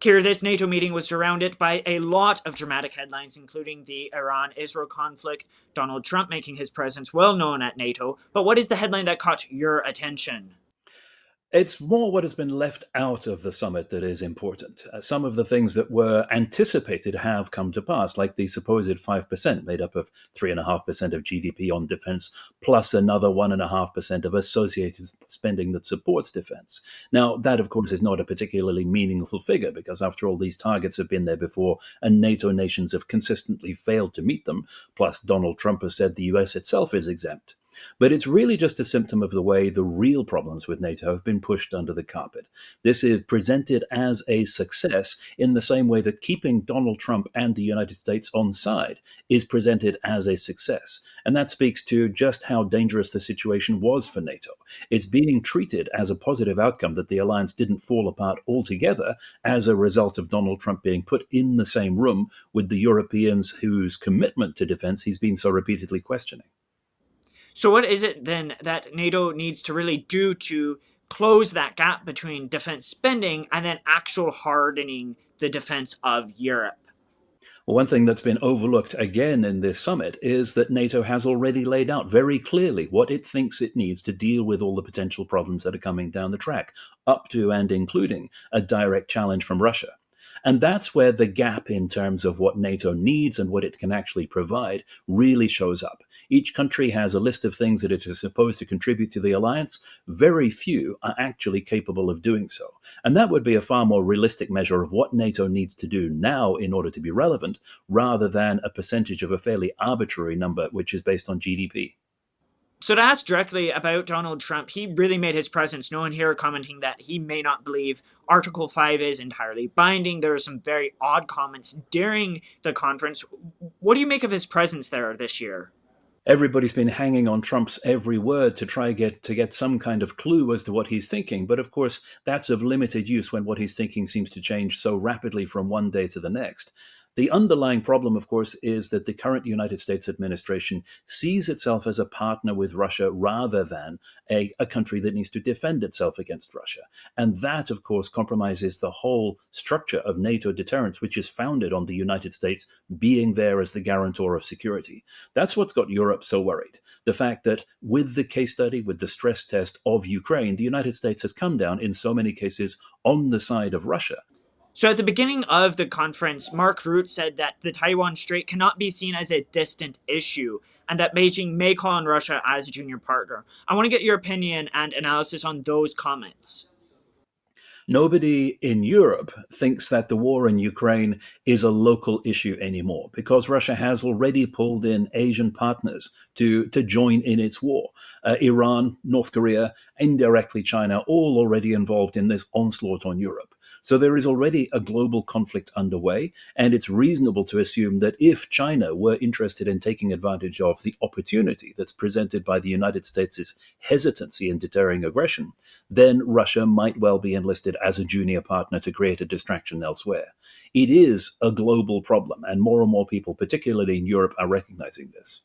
Keir, this NATO meeting was surrounded by a lot of dramatic headlines, including the Iran-Israel conflict, Donald Trump making his presence well known at NATO. But what is the headline that caught your attention? It's more what has been left out of the summit that is important. Some of the things that were anticipated have come to pass, like the supposed 5% made up of 3.5% of GDP on defense, plus another 1.5% of associated spending that supports defense. Now, that, of course, is not a particularly meaningful figure because, after all, these targets have been there before, and NATO nations have consistently failed to meet them. Plus, Donald Trump has said the US itself is exempt. But it's really just a symptom of the way the real problems with NATO have been pushed under the carpet. This is presented as a success in the same way that keeping Donald Trump and the United States on side is presented as a success. And that speaks to just how dangerous the situation was for NATO. It's being treated as a positive outcome that the alliance didn't fall apart altogether as a result of Donald Trump being put in the same room with the Europeans whose commitment to defense he's been so repeatedly questioning. So what is it then that NATO needs to really do to close that gap between defense spending and then actual hardening the defense of Europe? Well, one thing that's been overlooked again in this summit is that NATO has already laid out very clearly what it thinks it needs to deal with all the potential problems that are coming down the track, up to and including a direct challenge from Russia. And that's where the gap in terms of what NATO needs and what it can actually provide really shows up. Each country has a list of things that it is supposed to contribute to the alliance. Very few are actually capable of doing so. And that would be a far more realistic measure of what NATO needs to do now in order to be relevant, rather than a percentage of a fairly arbitrary number, which is based on GDP. So to ask directly about Donald Trump, he really made his presence known here, commenting that he may not believe Article 5 is entirely binding. There were some very odd comments during the conference. What do you make of his presence there this year? Everybody's been hanging on Trump's every word to try get some kind of clue as to what he's thinking. But of course, that's of limited use when what he's thinking seems to change so rapidly from one day to the next. The underlying problem, of course, is that the current United States administration sees itself as a partner with Russia rather than a country that needs to defend itself against Russia. And that, of course, compromises the whole structure of NATO deterrence, which is founded on the United States being there as the guarantor of security. That's what's got Europe so worried. The fact that with the case study, with the stress test of Ukraine, the United States has come down in so many cases on the side of Russia. So at the beginning of the conference, Mark Rutte said that the Taiwan Strait cannot be seen as a distant issue and that Beijing may call on Russia as a junior partner. I want to get your opinion and analysis on those comments. Nobody in Europe thinks that the war in Ukraine is a local issue anymore because Russia has already pulled in Asian partners to join in its war. Iran, North Korea, indirectly China, all already involved in this onslaught on Europe. So there is already a global conflict underway, and it's reasonable to assume that if China were interested in taking advantage of the opportunity that's presented by the United States' hesitancy in deterring aggression, then Russia might well be enlisted as a junior partner to create a distraction elsewhere. It is a global problem, and more people, particularly in Europe, are recognizing this.